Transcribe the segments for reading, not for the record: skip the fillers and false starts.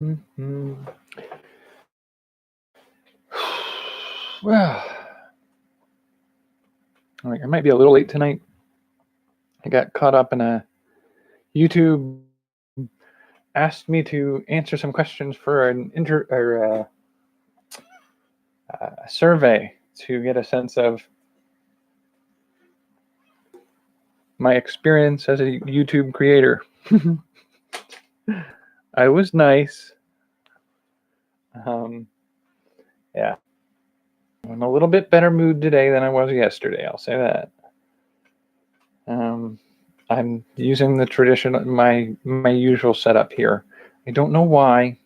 Mhm. Well, I might be a little late tonight. I got caught up in a YouTube asked me to answer some questions for an a survey to get a sense of my experience as a YouTube creator. I was nice. Um, yeah, I'm in a little bit better mood today than I was yesterday. I'll say that. I'm using the my usual setup here. I don't know why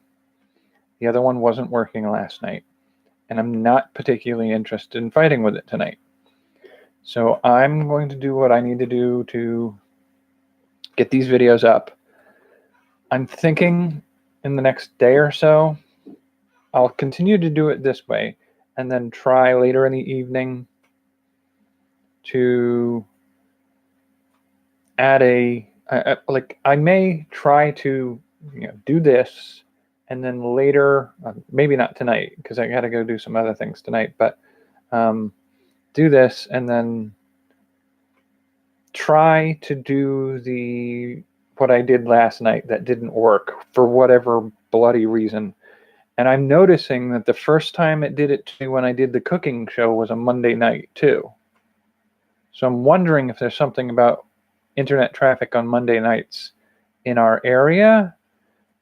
the other one wasn't working last night, and I'm not particularly interested in fighting with it tonight. So I'm going to do what I need to do to get these videos up. I'm thinking in the next day or so, I'll continue to do it this way and then try later in the evening to add like I may try to do this and then later, maybe not tonight because I got to go do some other things tonight, but do this and then try to do what I did last night that didn't work for whatever bloody reason. And I'm noticing that the first time it did it to me when I did the cooking show was a Monday night too. So I'm wondering if there's something about internet traffic on Monday nights in our area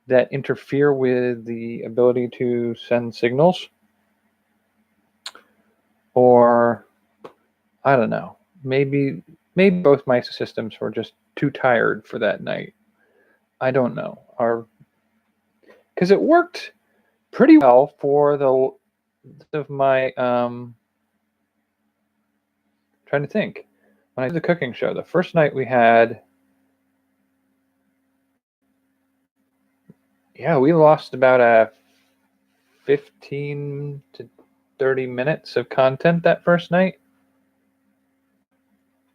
that interfere with the ability to send signals. Or I don't know. Maybe both my systems were just too tired for that night. I don't know. Because it worked pretty well for the of my trying to think. When I did the cooking show, the first night we had we lost about a 15 to 30 minutes of content that first night.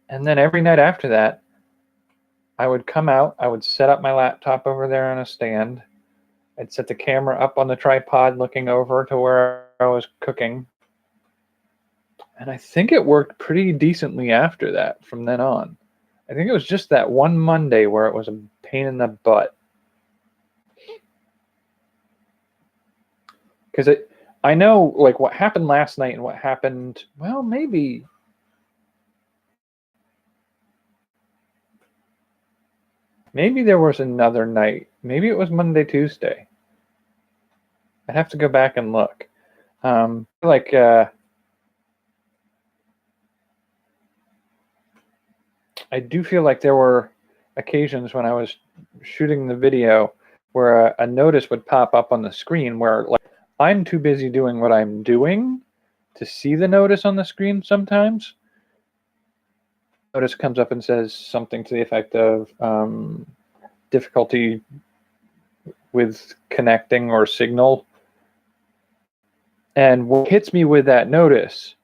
And then every night after that, I would come out, I would set up my laptop over there on a stand. I'd set the camera up on the tripod looking over to where I was cooking. And I think it worked pretty decently after that from then on. I think it was just that one Monday where it was a pain in the butt. Because I know like what happened last night and what happened, well, maybe there was another night. Maybe it was Monday, Tuesday. I'd have to go back and look. I do feel like there were occasions when I was shooting the video where a notice would pop up on the screen where like I'm too busy doing what I'm doing to see the notice on the screen sometimes. Notice comes up and says something to the effect of difficulty with connecting or signal. And what hits me with that notice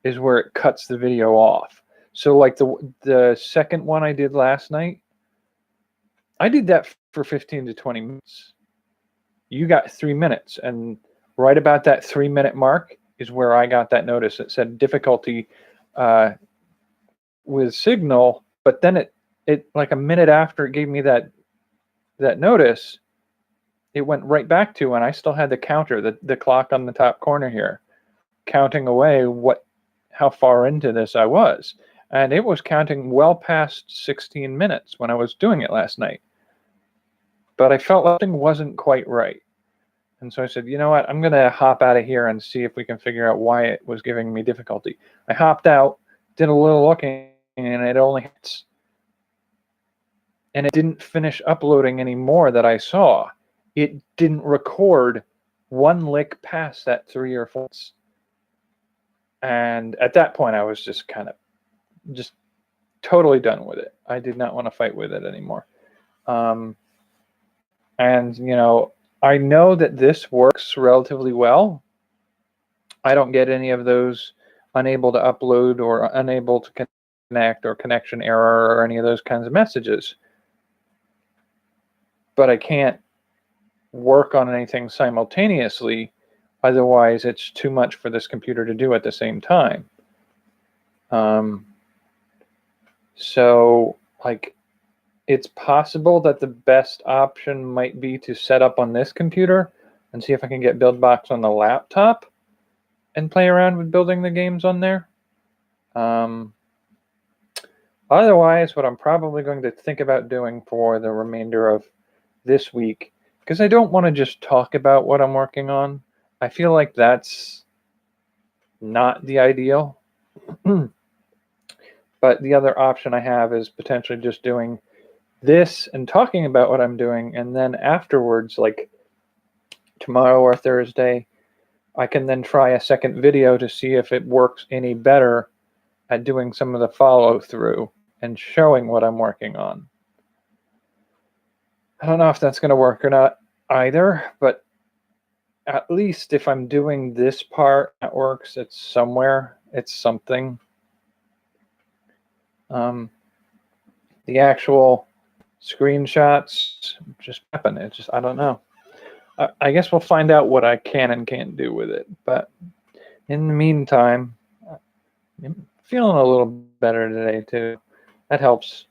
is where it cuts the video off. So like the second one I did last night, I did that for 15 to 20 minutes. You got 3 minutes, and right about that 3-minute mark is where I got that notice. It said difficulty with signal, but then it like a minute after it gave me that notice, it went right back to, and I still had the counter, the clock on the top corner here, counting away how far into this I was. And it was counting well past 16 minutes when I was doing it last night. But I felt like something wasn't quite right. And so I said, you know what, I'm going to hop out of here and see if we can figure out why it was giving me difficulty. I hopped out, did a little looking, and it only hits. And it didn't finish uploading anymore that I saw. It didn't record one lick past that 3 or 4. And at that point, I was just totally done with it. I did not want to fight with it anymore. And, I know that this works relatively well. I don't get any of those unable to upload or unable to connect or connection error or any of those kinds of messages. But I can't work on anything simultaneously. Otherwise, it's too much for this computer to do at the same time. So, like, it's possible that the best option might be to set up on this computer and see if I can get BuildBox on the laptop and play around with building the games on there. Otherwise, what I'm probably going to think about doing for the remainder of this week, because I don't want to just talk about what I'm working on. I feel like that's not the ideal. But the other option I have is potentially just doing this and talking about what I'm doing, and then afterwards, like tomorrow or Thursday, I can then try a second video to see if it works any better at doing some of the follow through and showing what I'm working on. I don't know if that's going to work or not either, but at least if I'm doing this part that works, it's somewhere, it's something. The actual screenshots just happen. It's just, I don't know. I guess we'll find out what I can and can't do with it. But in the meantime, I'm feeling a little better today too. That helps.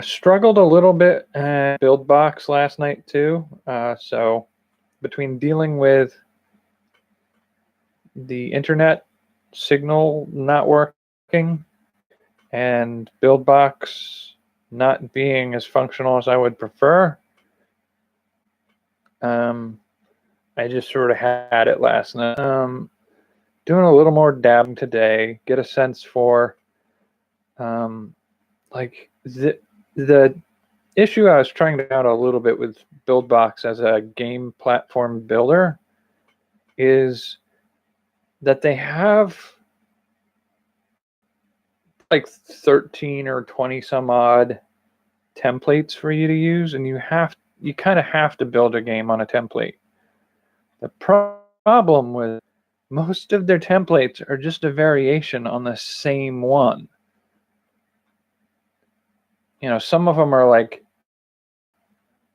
Struggled a little bit at BuildBox last night too. So between dealing with the internet signal not working and BuildBox not being as functional as I would prefer, I just sort of had it last night. Doing a little more dabbing today, get a sense for like the issue I was trying to out a little bit with BuildBox as a game platform builder is that they have like 13 or 20 some odd templates for you to use, and you kind of have to build a game on a template. The problem with most of their templates are just a variation on the same one. You know, some of them are like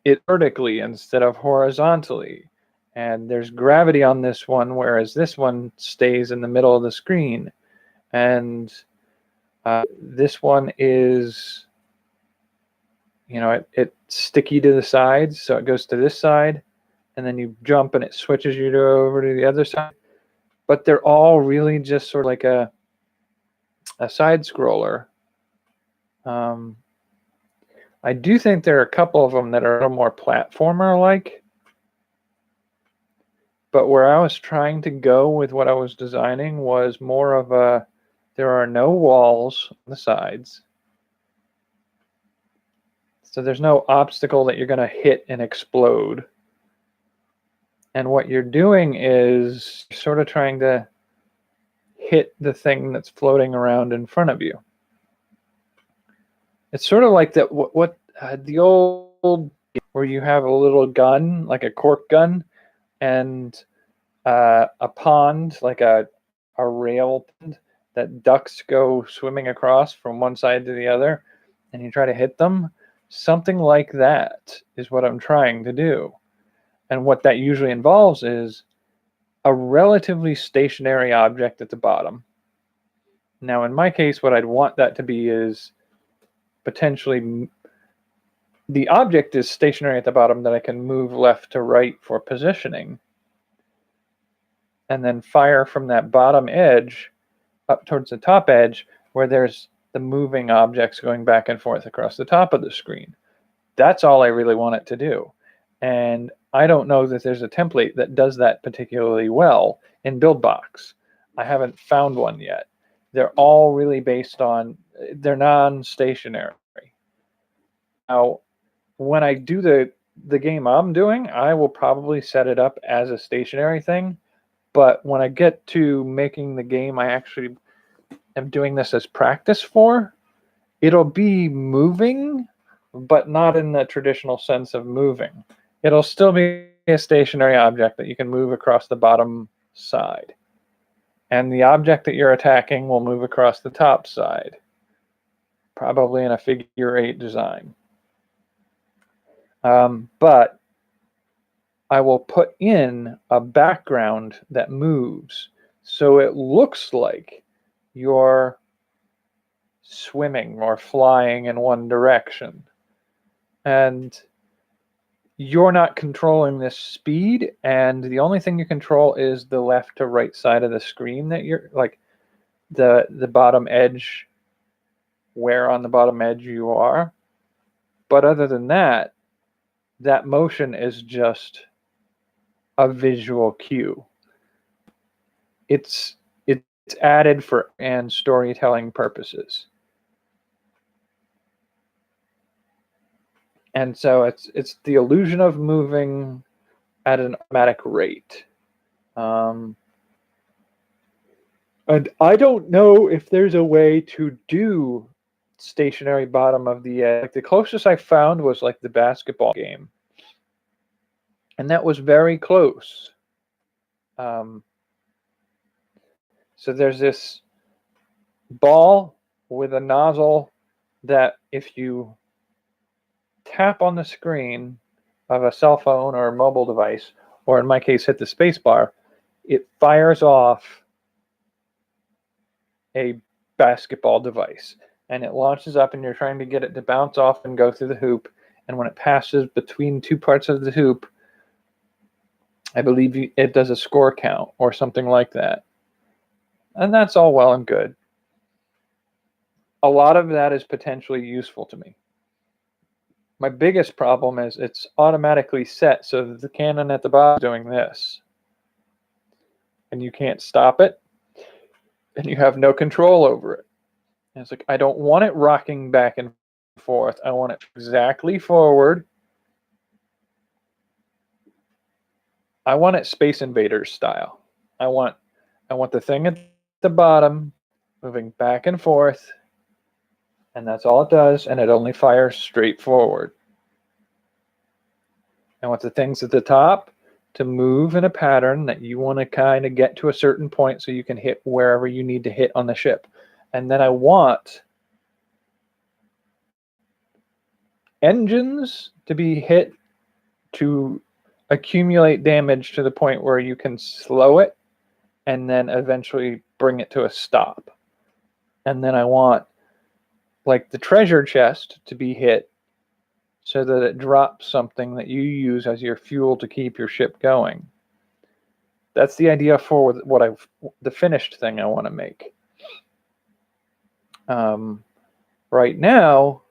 it vertically instead of horizontally, and there's gravity on this one, whereas this one stays in the middle of the screen, and this one is, you know, it's sticky to the sides, so it goes to this side, and then you jump and it switches you over to the other side. But they're all really just sort of like a side scroller. I do think there are a couple of them that are a little more platformer-like. But where I was trying to go with what I was designing was more of a, there are no walls on the sides. So there's no obstacle that you're going to hit and explode. And what you're doing is sort of trying to hit the thing that's floating around in front of you. It's sort of like that. The old where you have a little gun, like a cork gun, and a pond, like a rail pond that ducks go swimming across from one side to the other, and you try to hit them. Something like that is what I'm trying to do. And what that usually involves is a relatively stationary object at the bottom. Now, in my case, what I'd want that to be is potentially the object is stationary at the bottom that I can move left to right for positioning, and then fire from that bottom edge up towards the top edge where there's the moving objects going back and forth across the top of the screen. That's all I really want it to do. And I don't know that there's a template that does that particularly well in BuildBox. I haven't found one yet. They're all really based on, they're non-stationary. Now, when I do the game I'm doing, I will probably set it up as a stationary thing. But when I get to making the game I actually am doing this as practice for, it'll be moving, but not in the traditional sense of moving. It'll still be a stationary object that you can move across the bottom side. And the object that you're attacking will move across the top side. probably in a figure 8 design. But I will put in a background that moves so it looks like you're swimming or flying in one direction. And you're not controlling this speed, and the only thing you control is the left to right side of the screen that you're like the bottom edge, where on the bottom edge you are. But other than that, that motion is just a visual cue. It's added for and storytelling purposes. And so it's the illusion of moving at an automatic rate. And I don't know if there's a way to do stationary bottom of the edge. Like the closest I found was like the basketball game. And that was very close. So there's this ball with a nozzle that if you tap on the screen of a cell phone or a mobile device, or in my case, hit the space bar, it fires off a basketball device. And it launches up, and you're trying to get it to bounce off and go through the hoop. And when it passes between two parts of the hoop, I believe it does a score count or something like that. And that's all well and good. A lot of that is potentially useful to me. My biggest problem is it's automatically set so that the cannon at the bottom is doing this. And you can't stop it. And you have no control over it. And it's like, I don't want it rocking back and forth. I want it exactly forward. I want it Space Invaders style. I want the thing at the bottom moving back and forth. And that's all it does, and it only fires straight forward. I want the things at the top to move in a pattern that you want to kind of get to a certain point so you can hit wherever you need to hit on the ship. And then I want engines to be hit to accumulate damage to the point where you can slow it and then eventually bring it to a stop. And then I want like the treasure chest to be hit so that it drops something that you use as your fuel to keep your ship going. That's the idea for the finished thing I want to make. Right now,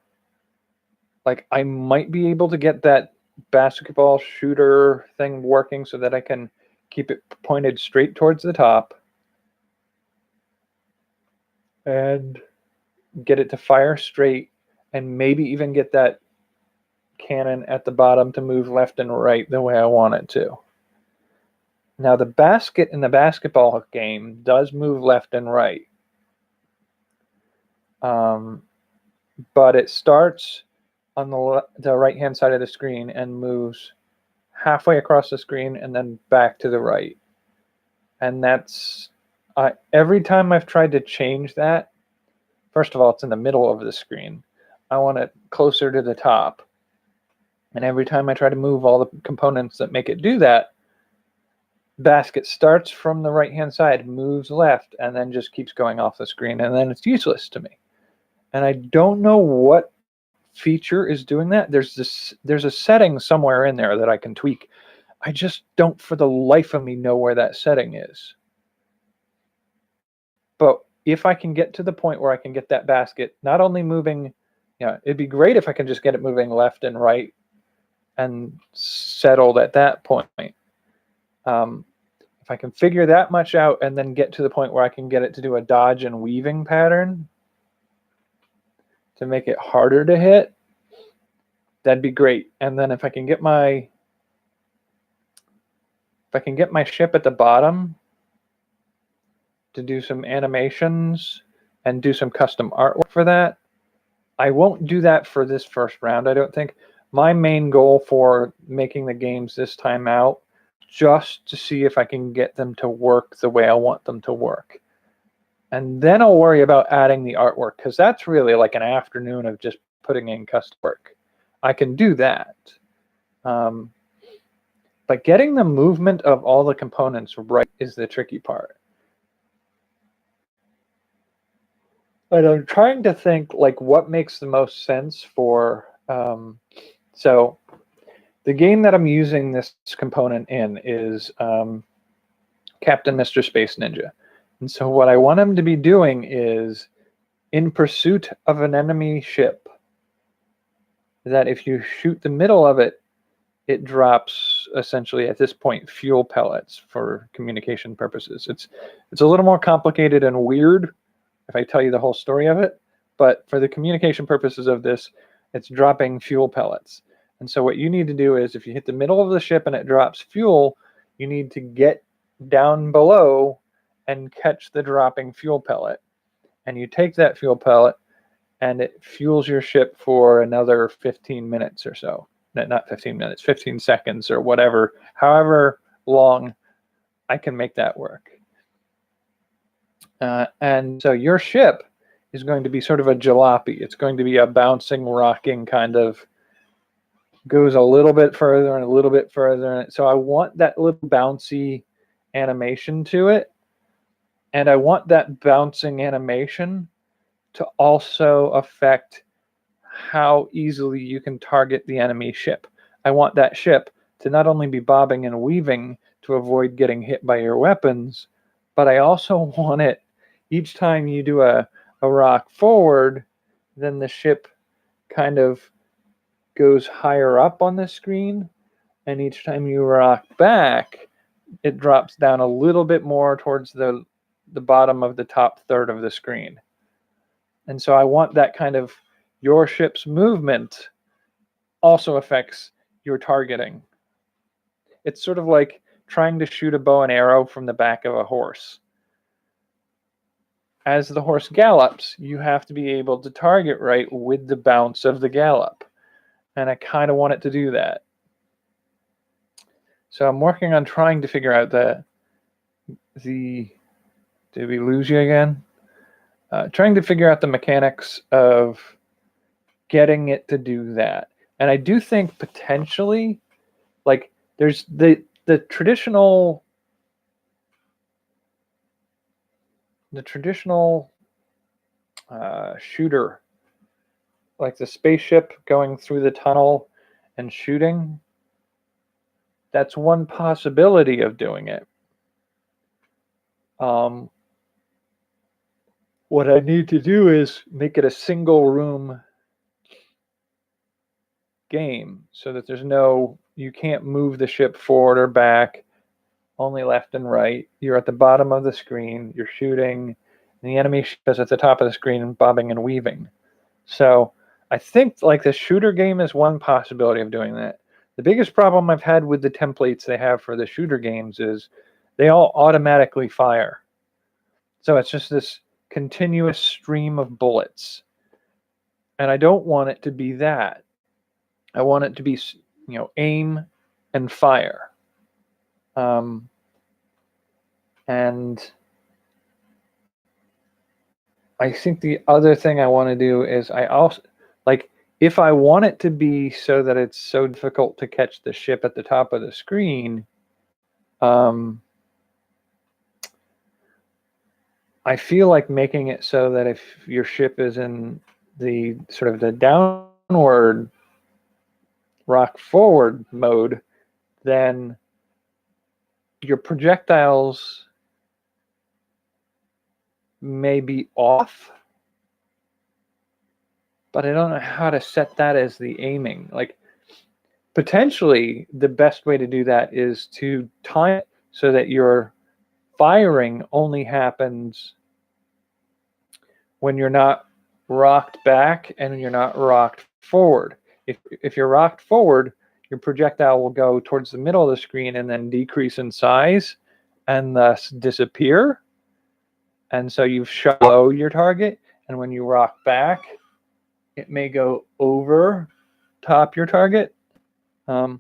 like I might be able to get that basketball shooter thing working so that I can keep it pointed straight towards the top and get it to fire straight, and maybe even get that cannon at the bottom to move left and right the way I want it to. Now the basket in the basketball game does move left and right. But it starts on the right-hand side of the screen and moves halfway across the screen and then back to the right. And that's every time I've tried to change that, first of all, it's in the middle of the screen. I want it closer to the top. And every time I try to move all the components that make it do that, basket starts from the right-hand side, moves left, and then just keeps going off the screen, and then it's useless to me. And I don't know what feature is doing that. There's a setting somewhere in there that I can tweak. I just don't for the life of me know where that setting is. But if I can get to the point where I can get that basket not only moving, it'd be great if I can just get it moving left and right and settled at that point. If I can figure that much out and then get to the point where I can get it to do a dodge and weaving pattern to make it harder to hit, that'd be great. And then if I can get my ship at the bottom to do some animations and do some custom artwork for that. I won't do that for this first round, I don't think. My main goal for making the games this time out, just to see if I can get them to work the way I want them to work. And then I'll worry about adding the artwork, because that's really like an afternoon of just putting in custom work. I can do that. But getting the movement of all the components right is the tricky part. And I'm trying to think like what makes the most sense for, so the game that I'm using this component in is Captain Mr. Space Ninja. And so what I want him to be doing is in pursuit of an enemy ship, that if you shoot the middle of it, it drops essentially at this point fuel pellets for communication purposes. It's a little more complicated and weird if I tell you the whole story of it, but for the communication purposes of this, it's dropping fuel pellets. And so what you need to do is if you hit the middle of the ship and it drops fuel, you need to get down below and catch the dropping fuel pellet. And you take that fuel pellet and it fuels your ship for another 15 minutes or so. Not 15 minutes, 15 seconds or whatever, however long I can make that work. And so your ship is going to be sort of a jalopy. It's going to be a bouncing, rocking kind of, goes a little bit further and a little bit further. So I want that little bouncy animation to it. And I want that bouncing animation to also affect how easily you can target the enemy ship. I want that ship to not only be bobbing and weaving to avoid getting hit by your weapons, but I also want it, each time you do a rock forward, then the ship kind of goes higher up on the screen, and each time you rock back, it drops down a little bit more towards the bottom of the top third of the screen. And so I want that kind of, your ship's movement also affects your targeting. It's sort of like trying to shoot a bow and arrow from the back of a horse. As the horse gallops, you have to be able to target right with the bounce of the gallop. And I kind of want it to do that. So I'm working on trying to figure out did we lose you again? Trying to figure out the mechanics of getting it to do that. And I do think potentially, like, there's the traditional shooter, like the spaceship going through the tunnel and shooting. That's one possibility of doing it. What I need to do is make it a single room game so that you can't move the ship forward or back, only left and right. You're at the bottom of the screen, you're shooting, and the enemy is at the top of the screen bobbing and weaving. So I think like the shooter game is one possibility of doing that. The biggest problem I've had with the templates they have for the shooter games is they all automatically fire. So it's just this continuous stream of bullets. And I don't want it to be that. I want it to be, aim and fire. And I think the other thing I want to do is I also, like, if I want it to be so that it's so difficult to catch the ship at the top of the screen, I feel like making it so that if your ship is in the sort of the downward rock forward mode, then your projectiles may be off, but I don't know how to set that as the aiming. Like, potentially the best way to do that is to time it so that your firing only happens when you're not rocked back and you're not rocked forward. If you're rocked forward, your projectile will go towards the middle of the screen and then decrease in size and thus disappear. And so you've shot below your target, and when you rock back, it may go over top your target. But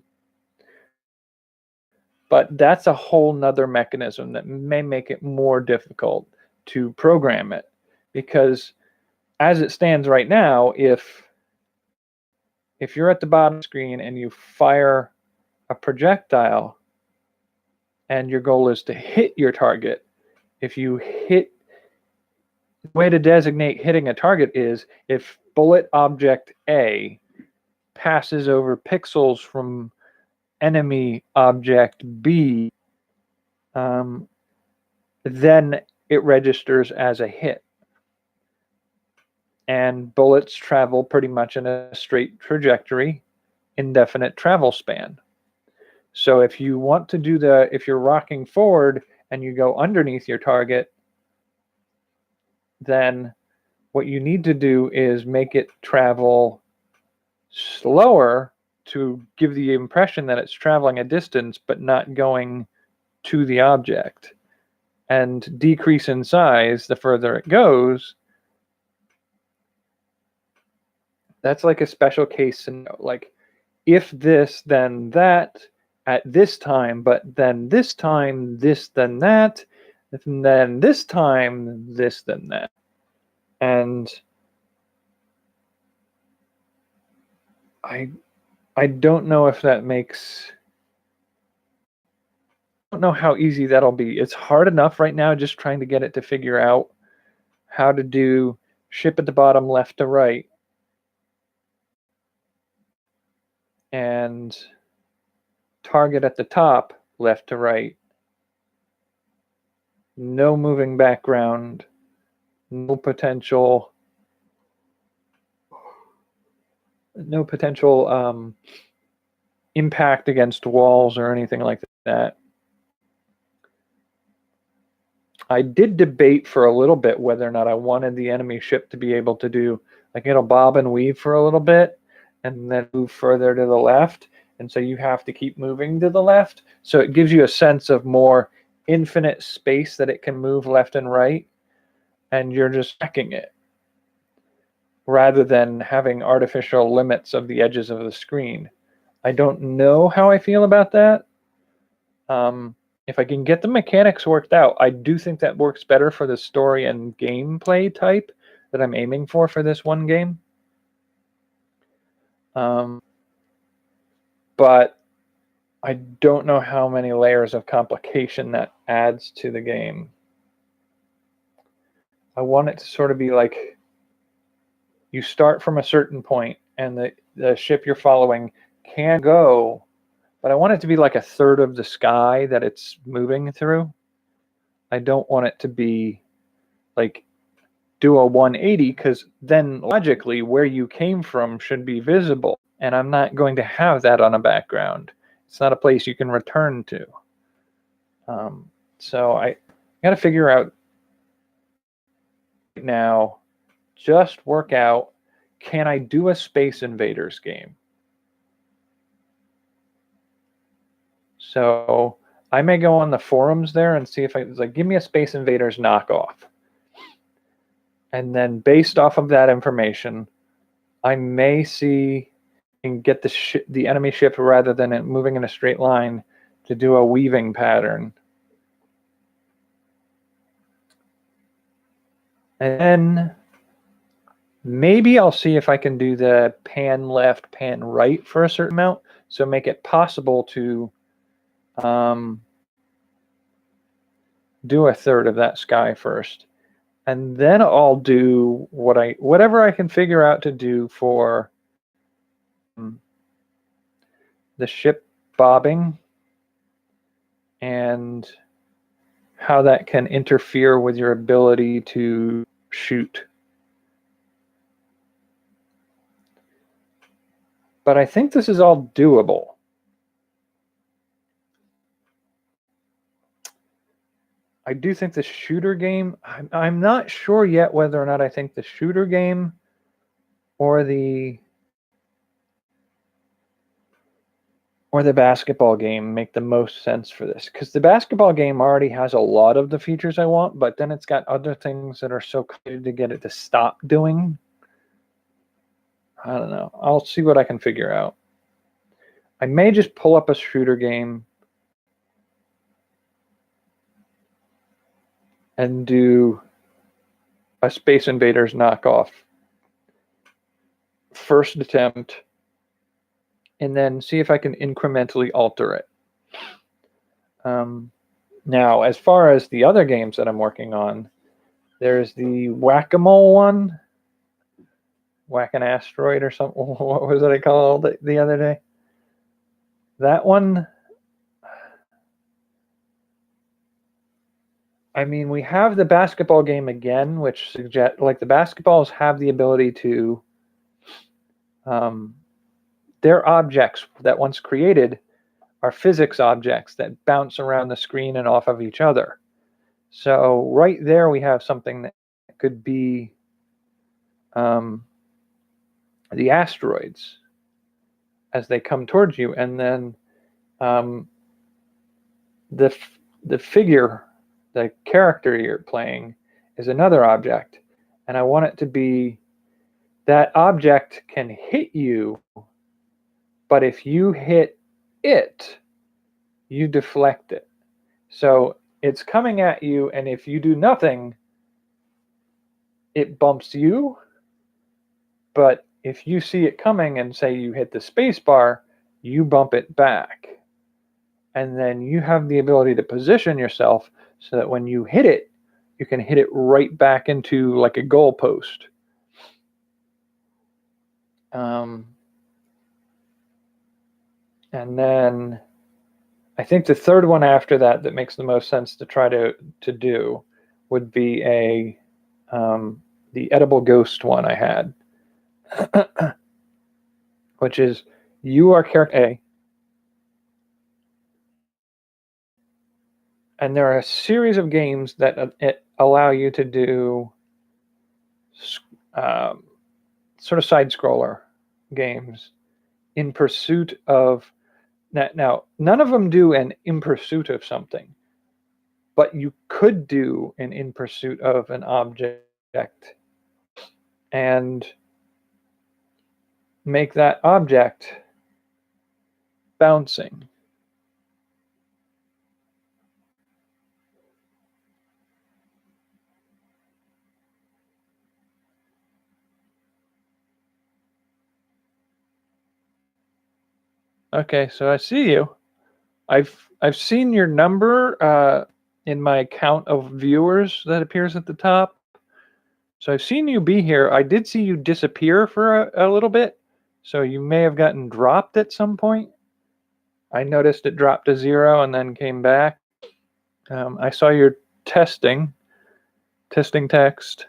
that's a whole nother mechanism that may make it more difficult to program it, because as it stands right now, if you're at the bottom screen and you fire a projectile and your goal is to hit your target, if you hit, the way to designate hitting a target is if bullet object A passes over pixels from enemy object B, then it registers as a hit. And bullets travel pretty much in a straight trajectory, indefinite travel span. So if you want to do if you're rocking forward and you go underneath your target, then what you need to do is make it travel slower to give the impression that it's traveling a distance but not going to the object, and decrease in size the further it goes. That's like a special case scenario, like if this then that at this time, but then this time this then that, and then this time this then that. And I don't know if that makes, I don't know how easy that'll be. It's hard enough right now just trying to get it to figure out how to do ship at the bottom left to right and target at the top left to right. No moving background, no potential impact against walls or anything like that. I did debate for a little bit whether or not I wanted the enemy ship to be able to do, like, it'll bob and weave for a little bit and then move further to the left. And so you have to keep moving to the left. So it gives you a sense of more infinite space that it can move left and right. And you're just checking it, rather than having artificial limits of the edges of the screen. I don't know how I feel about that. If I can get the mechanics worked out, I do think that works better for the story and gameplay type that I'm aiming for this one game. But I don't know how many layers of complication that adds to the game. I want it to sort of be like, you start from a certain point and the ship you're following can go, but I want it to be like a third of the sky that it's moving through. I don't want it to be like do a 180, because then logically where you came from should be visible, and I'm not going to have that on a background. It's not a place you can return to. So I got to figure out now, just work out, can I do a Space Invaders game? So I may go on the forums there and see if it's like, give me a Space Invaders knockoff. And then based off of that information, I may see and get the enemy ship, rather than it moving in a straight line, to do a weaving pattern. And then maybe I'll see if I can do the pan left, pan right for a certain amount, so make it possible to do a third of that sky first. And then I'll do whatever I can figure out to do for the ship bobbing and how that can interfere with your ability to shoot. But I think this is all doable. I do think the shooter game, I'm not sure yet whether or not I think the shooter game or the basketball game make the most sense for this, because the basketball game already has a lot of the features I want, but then it's got other things that are so complicated to get it to stop doing. I don't know. I'll see what I can figure out. I may just pull up a shooter game and do a Space Invaders knockoff first attempt, and then see if I can incrementally alter it. Now, as far as the other games that I'm working on, there's the Whack-A-Mole one, Whack an Asteroid or something. What was it I called it the other day? That one, I mean, we have the basketball game again, which suggests, like, the basketballs have the ability to, their objects that once created are physics objects that bounce around the screen and off of each other. So right there we have something that could be the asteroids as they come towards you, and then the figure, the character you're playing, is another object, and I want it to be that object can hit you, but if you hit it, you deflect it. So it's coming at you, and if you do nothing, it bumps you. But if you see it coming and say you hit the space bar, you bump it back. And then you have the ability to position yourself so that when you hit it, you can hit it right back into like a goal post. And then I think the third one after that that makes the most sense to try to do would be the edible ghost one I had, which is you are character A, and there are a series of games that allow you to do sort of side scroller games in pursuit of. Now, none of them do an in pursuit of something, but you could do an in pursuit of an object and make that object bouncing. Okay, so I see you. I've seen your number in my count of viewers that appears at the top. So I've seen you be here. I did see you disappear for a little bit. So you may have gotten dropped at some point. I noticed it dropped to 0 and then came back. I saw your testing text.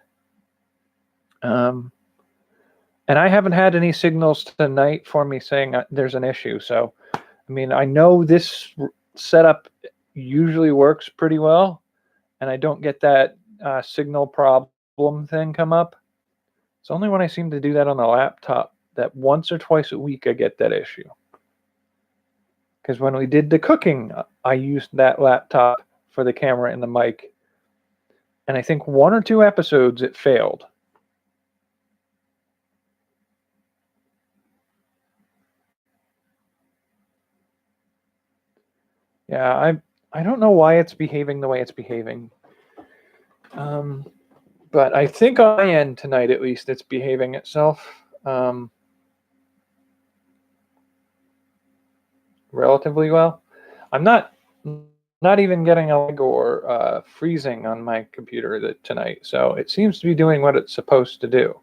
And I haven't had any signals tonight for me saying there's an issue. So, I mean, I know this setup usually works pretty well, and I don't get that signal problem thing come up. It's only when I seem to do that on the laptop that once or twice a week I get that issue. Because when we did the cooking, I used that laptop for the camera and the mic, and I think 1 or 2 episodes it failed. Yeah, I don't know why it's behaving the way it's behaving. But I think on my end tonight, at least, it's behaving itself relatively well. I'm not even getting a lag or freezing on my computer tonight, so it seems to be doing what it's supposed to do.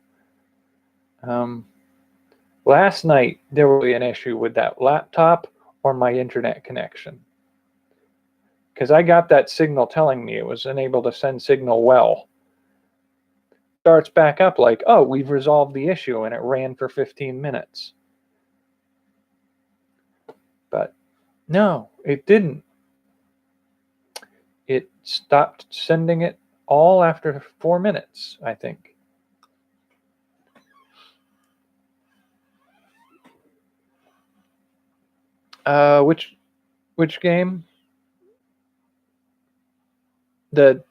Last night, there will be an issue with that laptop or my internet connection, because I got that signal telling me it was unable to send signal well. Starts back up like, oh, we've resolved the issue, and it ran for 15 minutes. But no, it didn't. It stopped sending it all after 4 minutes, I think. Which game? The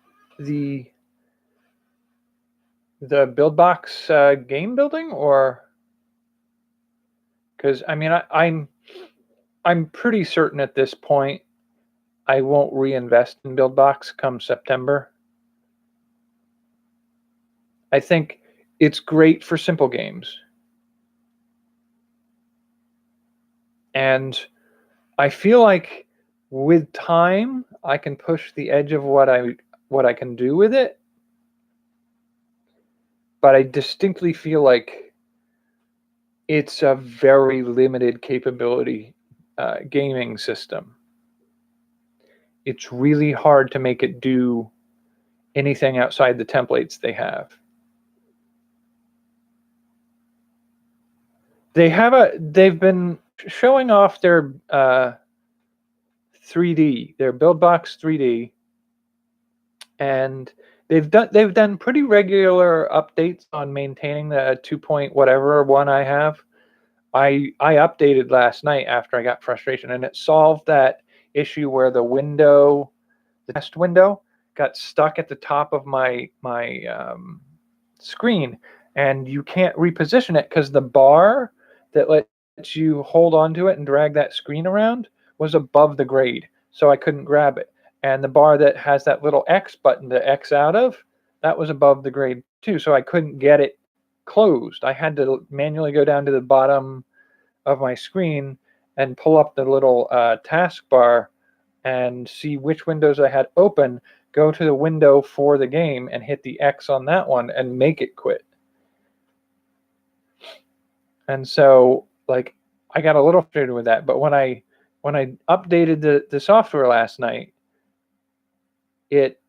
BuildBox game building, or because I mean I'm pretty certain at this point I won't reinvest in BuildBox come September. I think it's great for simple games. And I feel like with time, I can push the edge of what I can do with it. But I distinctly feel like it's a very limited capability gaming system. It's really hard to make it do anything outside the templates they have. They've been showing off their 3D, their BuildBox 3D, and they've done pretty regular updates on maintaining the 2 point whatever one I have. I updated last night after I got frustration, and it solved that issue where the test window, got stuck at the top of my screen, and you can't reposition it because the bar that lets you hold onto it and drag that screen around was above the grade, so I couldn't grab it. And the bar that has that little X button to X out of, that was above the grade too, so I couldn't get it closed. I had to manually go down to the bottom of my screen and pull up the little taskbar and see which windows I had open, go to the window for the game and hit the X on that one and make it quit. And so, like, I got a little frustrated with that. But when I updated the software last night, it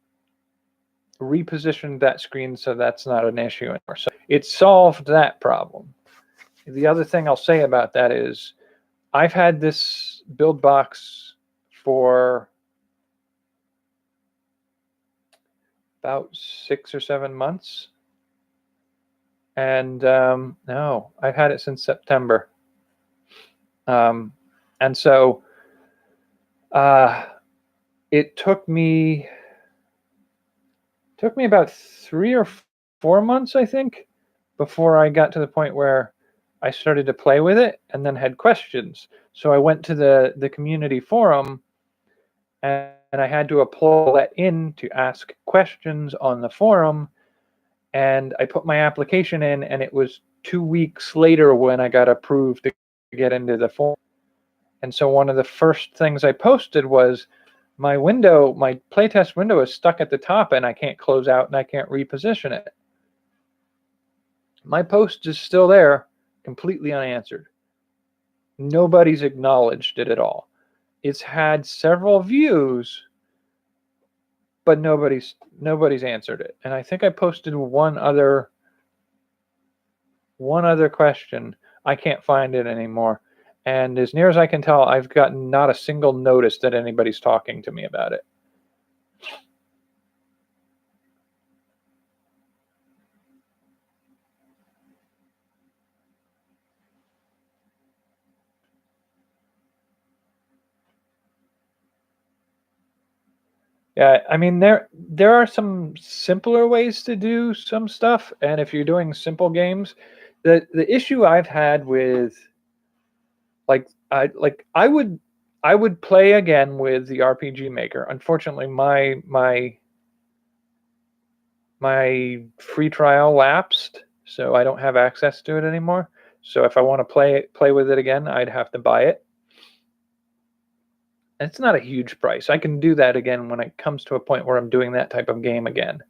repositioned that screen so that's not an issue anymore. So it solved that problem. The other thing I'll say about that is I've had this BuildBox for about 6 or 7 months. And no, I've had it since September. And so it took me about 3 or 4 months, I think, before I got to the point where I started to play with it and then had questions. So I went to the community forum, and I had to apply that in to ask questions on the forum. And I put my application in, and it was 2 weeks later when I got approved to get into the forum. And so one of the first things I posted was my playtest window is stuck at the top, and I can't close out and I can't reposition it. My post is still there, completely unanswered. Nobody's acknowledged it at all. It's had several views, but nobody's answered it. And I think I posted one other question. I can't find it anymore. And as near as I can tell, I've gotten not a single notice that anybody's talking to me about it. Yeah, I mean, there are some simpler ways to do some stuff, and if you're doing simple games, the issue I've had with I would play again with the RPG Maker. Unfortunately, my free trial lapsed, so I don't have access to it anymore. So if I want to play with it again, I'd have to buy it. It's not a huge price. I can do that again when it comes to a point where I'm doing that type of game again.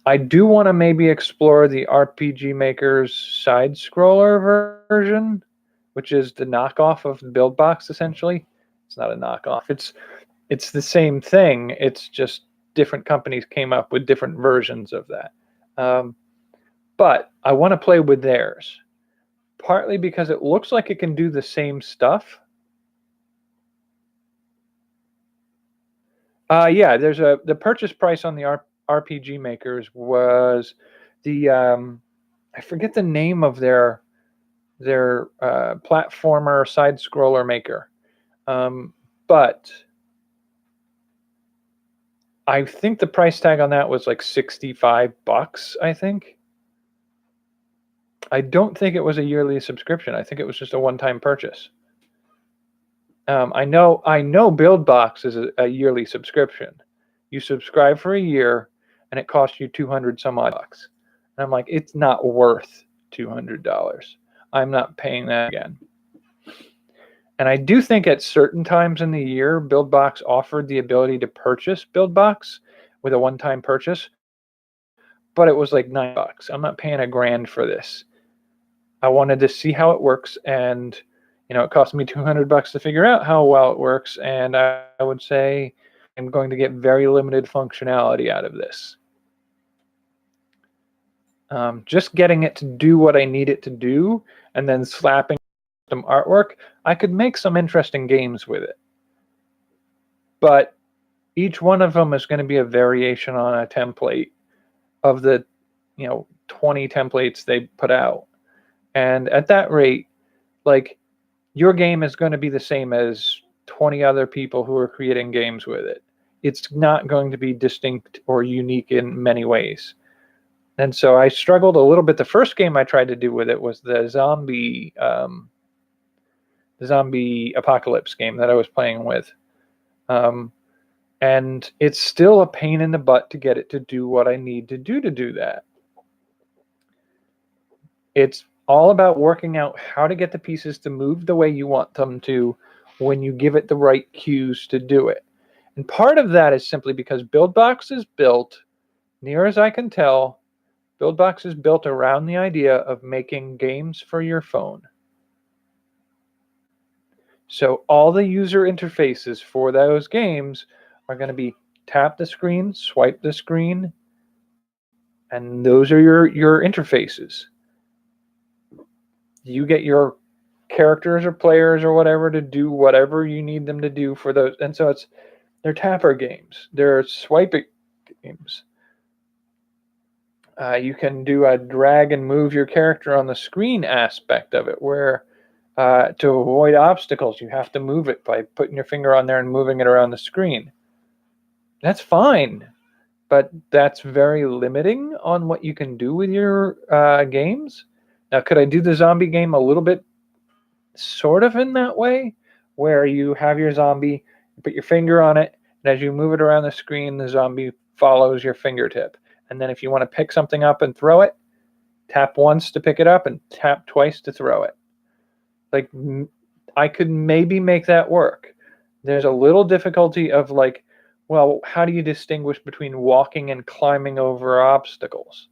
I do want to maybe explore the RPG Maker's side scroller version, which is the knockoff of BuildBox. Essentially, it's not a knockoff. It's the same thing. It's just different companies came up with different versions of that. But I want to play with theirs, partly because it looks like it can do the same stuff. Yeah, there's the purchase price on the RPG Makers was the I forget the name of their platformer side scroller maker, but I think the price tag on that was like $65. I think. I don't think it was a yearly subscription. I think it was just a one-time purchase. I know BuildBox is a yearly subscription. You subscribe for a year, and it costs you 200 some odd bucks. And I'm like, it's not worth $200. I'm not paying that again. And I do think at certain times in the year, BuildBox offered the ability to purchase BuildBox with a one-time purchase, but it was like $9. I'm not paying $1,000 for this. I wanted to see how it works, and it cost me $200 to figure out how well it works, and I would say I'm going to get very limited functionality out of this. Just getting it to do what I need it to do, and then slapping some artwork, I could make some interesting games with it. But each one of them is going to be a variation on a template of the 20 templates they put out. And at that rate, like, your game is going to be the same as 20 other people who are creating games with it. It's not going to be distinct or unique in many ways. And so I struggled a little bit. The first game I tried to do with it was the zombie apocalypse game that I was playing with. And it's still a pain in the butt to get it to do what I need to do that. It's all about working out how to get the pieces to move the way you want them to when you give it the right cues to do it. And part of that is simply because BuildBox is built, near as I can tell, BuildBox is built around the idea of making games for your phone. So all the user interfaces for those games are going to be tap the screen, swipe the screen, and those are your interfaces. You get your characters or players or whatever to do whatever you need them to do for those. And so they're tapper games. They're swiping games. You can do a drag and move your character on the screen aspect of it, where to avoid obstacles, you have to move it by putting your finger on there and moving it around the screen. That's fine, but that's very limiting on what you can do with your games. Now, could I do the zombie game a little bit sort of in that way, where you have your zombie, you put your finger on it, and as you move it around the screen, the zombie follows your fingertip. And then if you want to pick something up and throw it, tap once to pick it up and tap twice to throw it. Like, I could maybe make that work. There's a little difficulty of like, well, how do you distinguish between walking and climbing over obstacles?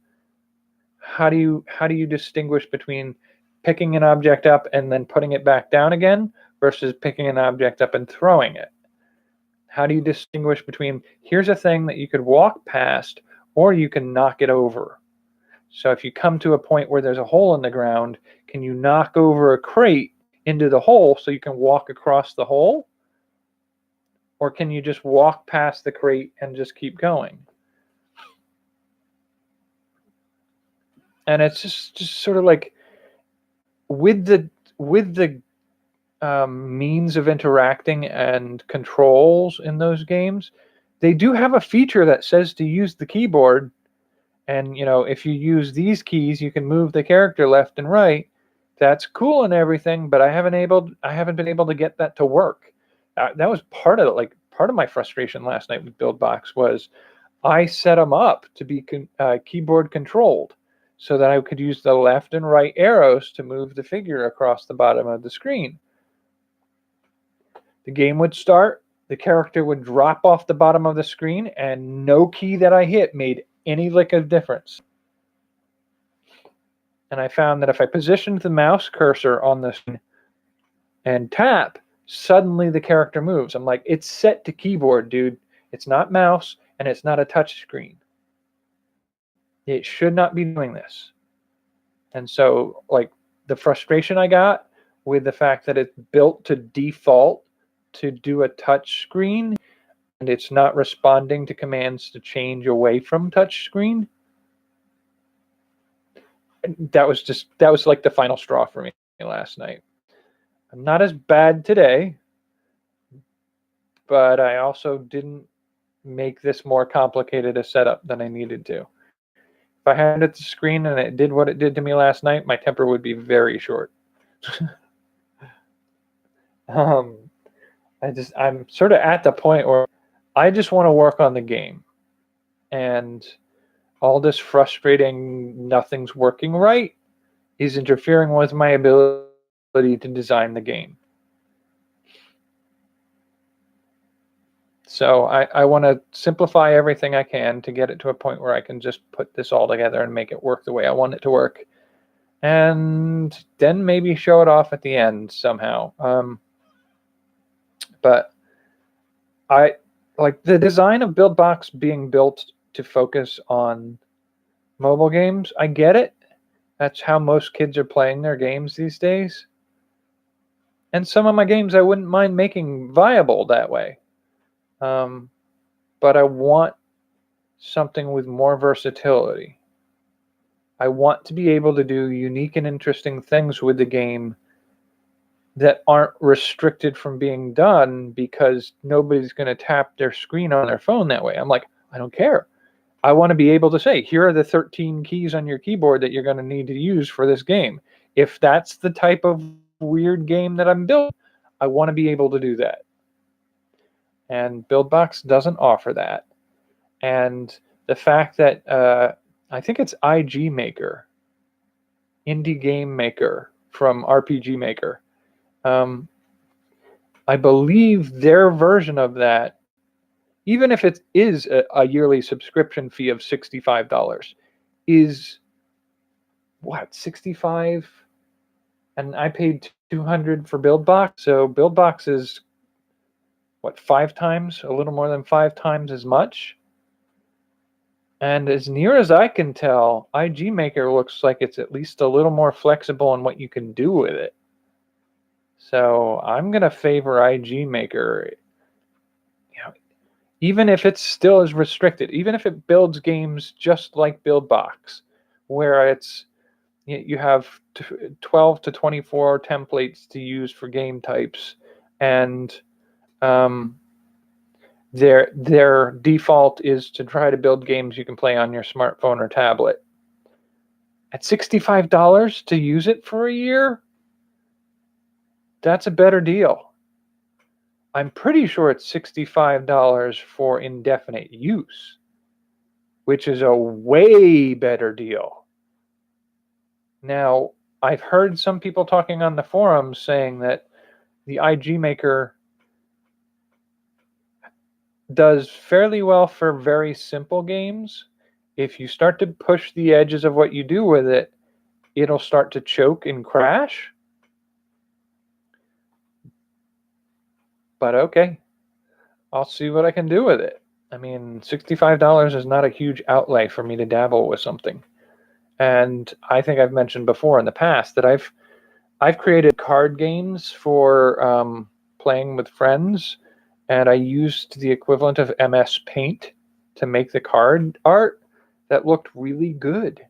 How do you distinguish between picking an object up and then putting it back down again versus picking an object up and throwing it? How do you distinguish between, here's a thing that you could walk past or you can knock it over? So if you come to a point where there's a hole in the ground, can you knock over a crate into the hole so you can walk across the hole? Or can you just walk past the crate and just keep going? And it's just sort of like, with the means of interacting and controls in those games, they do have a feature that says to use the keyboard, and if you use these keys you can move the character left and right. That's cool and everything, but I haven't been able to get that to work. That was part of my frustration last night with BuildBox. Was I set them up to be keyboard controlled, so that I could use the left and right arrows to move the figure across the bottom of the screen. The game would start, the character would drop off the bottom of the screen, and no key that I hit made any lick of difference. And I found that if I positioned the mouse cursor on the screen and tap, suddenly the character moves. I'm like, it's set to keyboard, dude. It's not mouse, and it's not a touch screen. It should not be doing this. And so, like, the frustration I got with the fact that it's built to default to do a touch screen, and it's not responding to commands to change away from touch screen. That was like the final straw for me last night. I'm not as bad today, but I also didn't make this more complicated a setup than I needed to. If I had it to the screen and it did what it did to me last night, my temper would be very short. I'm sort of at the point where I just want to work on the game. And all this frustrating nothing's working right is interfering with my ability to design the game. So I want to simplify everything I can to get it to a point where I can just put this all together and make it work the way I want it to work. And then maybe show it off at the end somehow. But I like the design of BuildBox being built to focus on mobile games. I get it. That's how most kids are playing their games these days. And some of my games I wouldn't mind making viable that way. But I want something with more versatility. I want to be able to do unique and interesting things with the game that aren't restricted from being done because nobody's going to tap their screen on their phone that way. I'm like, I don't care. I want to be able to say, here are the 13 keys on your keyboard that you're going to need to use for this game. If that's the type of weird game that I'm building, I want to be able to do that. And BuildBox doesn't offer that. And the fact that I think it's IG Maker, Indie Game Maker from RPG Maker. I believe their version of that, even if it is a yearly subscription fee of $65, is what, 65? And I paid $200 for BuildBox. So BuildBox is what, 5 times, a little more than 5 times as much. And as near as I can tell, IG Maker looks like it's at least a little more flexible in what you can do with it. So I'm going to favor IG Maker, even if it still is restricted, even if it builds games just like BuildBox, where it's you have 12 to 24 templates to use for game types, and their default is to try to build games you can play on your smartphone or tablet. At $65 to use it for a year, that's a better deal. I'm pretty sure it's $65 for indefinite use, which is a way better deal. Now, I've heard some people talking on the forums saying that the IG Maker does fairly well for very simple games. If you start to push the edges of what you do with it, it'll start to choke and crash. But okay, I'll see what I can do with it. I mean, $65 is not a huge outlay for me to dabble with something. And I think I've mentioned before in the past that I've created card games for playing with friends, and I used the equivalent of MS Paint to make the card art that looked really good.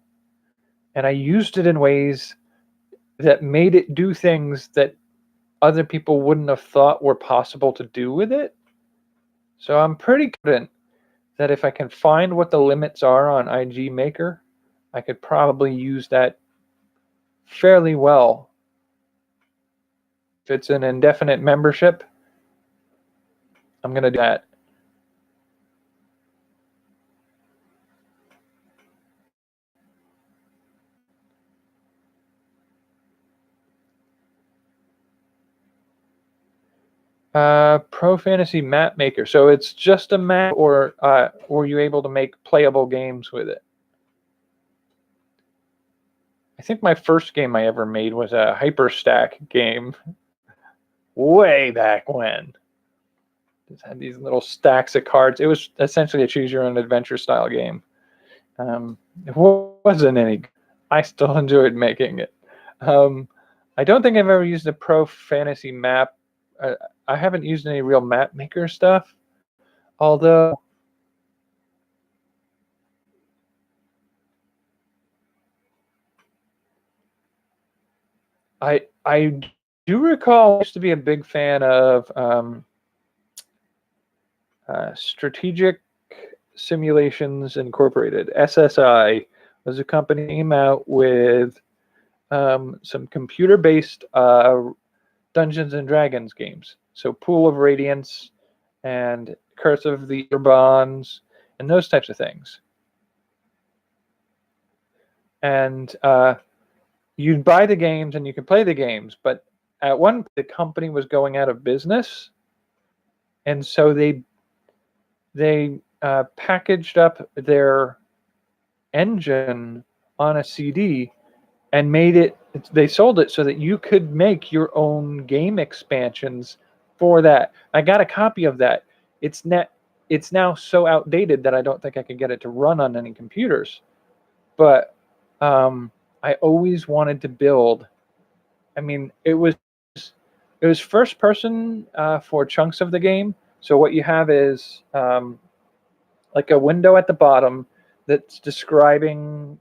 And I used it in ways that made it do things that other people wouldn't have thought were possible to do with it. So I'm pretty confident that if I can find what the limits are on IG Maker, I could probably use that fairly well. If it's an indefinite membership, I'm going to do that. Pro Fantasy Map Maker. So it's just a map, or were you able to make playable games with it? I think my first game I ever made was a Hyperstack game way back when. Just had these little stacks of cards. It was essentially a choose your own adventure style game. It wasn't any. I still enjoyed making it. I don't think I've ever used a Pro Fantasy Map. I haven't used any real map maker stuff, although I do recall I used to be a big fan of Strategic Simulations Incorporated. SSI was a company that came out with some computer-based Dungeons and Dragons games. So Pool of Radiance and Curse of the Urbans and those types of things. and you'd buy the games and you could play the games. But at one point, the company was going out of business, and so they packaged up their engine on a CD and made it. They sold it so that you could make your own game expansions for that. I got a copy of that. It's now so outdated that I don't think I can get it to run on any computers. But I always wanted to build. I mean, it was first person for chunks of the game. So what you have is like a window at the bottom that's describing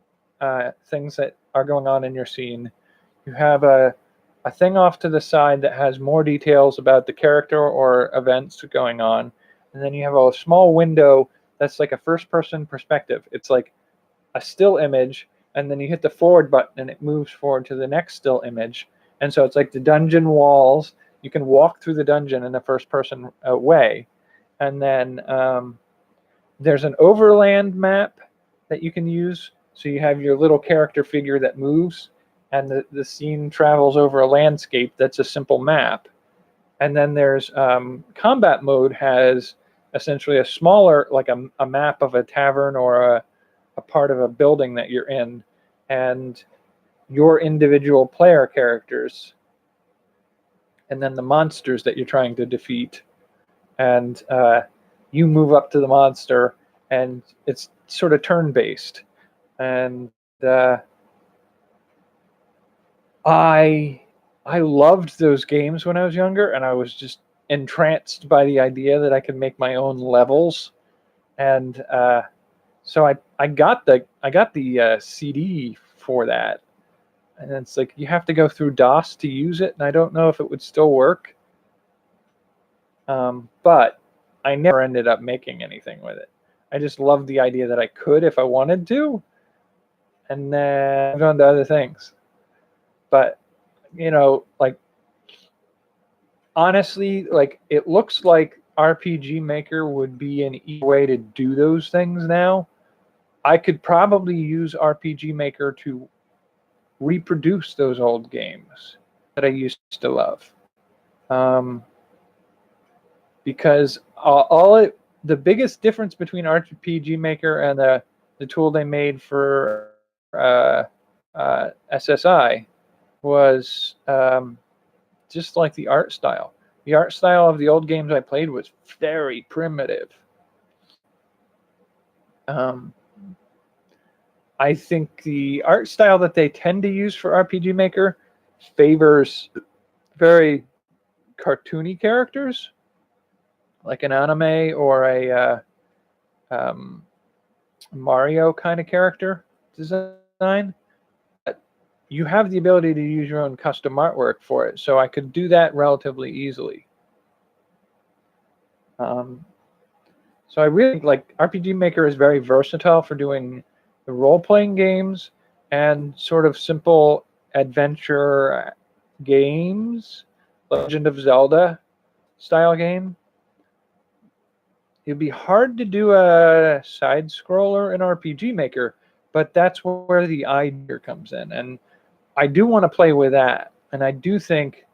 things that are going on in your scene. You have a thing off to the side that has more details about the character or events going on. And then you have a small window that's like a first person perspective. It's like a still image, and then you hit the forward button and it moves forward to the next still image. And so it's like the dungeon walls. You can walk through the dungeon in a first person way. And then there's an overland map that you can use. So you have your little character figure that moves, and the scene travels over a landscape that's a simple map. And then there's combat mode has essentially a smaller, like a map of a tavern or a part of a building that you're in, and your individual player characters, and then the monsters that you're trying to defeat. And you move up to the monster, and it's sort of turn-based. And I loved those games when I was younger, and I was just entranced by the idea that I could make my own levels. And so I got the CD for that, and it's like you have to go through DOS to use it, and I don't know if it would still work. But I never ended up making anything with it. I just loved the idea that I could if I wanted to, and then moved on to other things. But like honestly, like it looks like RPG Maker would be an easy way to do those things now. I could probably use RPG Maker to reproduce those old games that I used to love. Because the biggest difference between RPG Maker and the tool they made for SSI was just like the art style. The art style of the old games I played was very primitive. I think the art style that they tend to use for RPG Maker favors very cartoony characters, like an anime or a Mario kind of character design. But you have the ability to use your own custom artwork for it, so I could do that relatively easily. So I really like RPG Maker is very versatile for doing the role-playing games and sort of simple adventure games, Legend of Zelda style game. It'd be hard to do a side scroller in RPG Maker, but that's where the idea comes in. And I do want to play with that. And I do think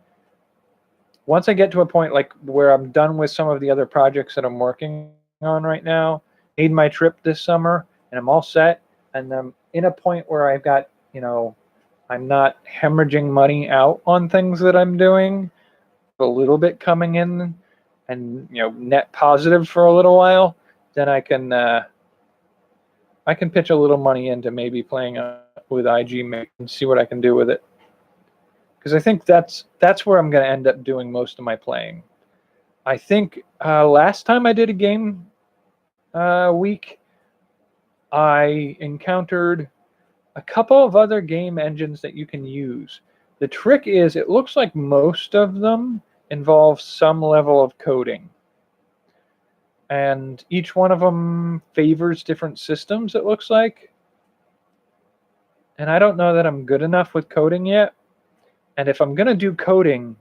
once I get to a point like where I'm done with some of the other projects that I'm working on right now, made my trip this summer, and I'm all set, and I'm in a point where I've got, I'm not hemorrhaging money out on things that I'm doing, a little bit coming in, and net positive for a little while, then I can pitch a little money into maybe playing with IG Make and see what I can do with it. Because I think that's where I'm going to end up doing most of my playing. I think last time I did a game week, I encountered a couple of other game engines that you can use. The trick is it looks like most of them involve some level of coding. And each one of them favors different systems, it looks like. And I don't know that I'm good enough with coding yet. And if I'm going to do coding,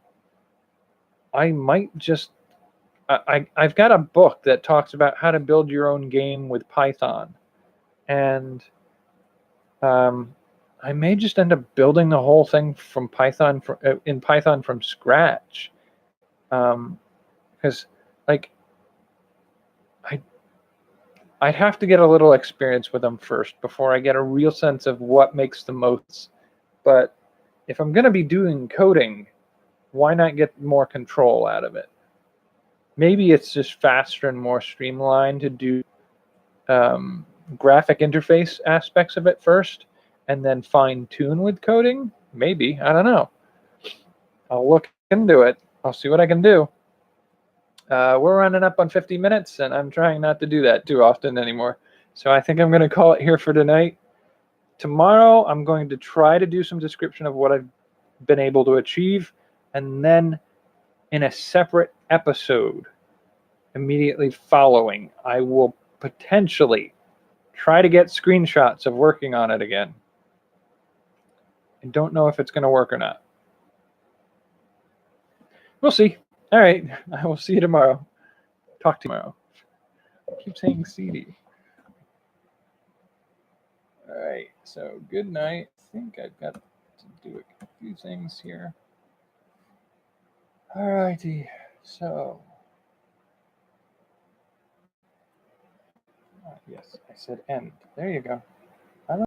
I might just... I've got a book that talks about how to build your own game with Python. And I may just end up building the whole thing from Python in Python from scratch, because like I'd have to get a little experience with them first before I get a real sense of what makes the most. But if I'm going to be doing coding, why not get more control out of it? Maybe it's just faster and more streamlined to do graphic interface aspects of it first and then fine tune with coding. Maybe, I don't know. I'll look into it. I'll see what I can do. We're running up on 50 minutes, and I'm trying not to do that too often anymore. So I think I'm going to call it here for tonight. Tomorrow, I'm going to try to do some description of what I've been able to achieve, and then in a separate episode immediately following, I will potentially try to get screenshots of working on it again. I don't know if it's going to work or not. We'll see. All right. I will see you tomorrow. Talk to you tomorrow. I keep saying CD. All right. So good night. I think I've got to do a few things here. All righty. So. Yes, I said end. There you go.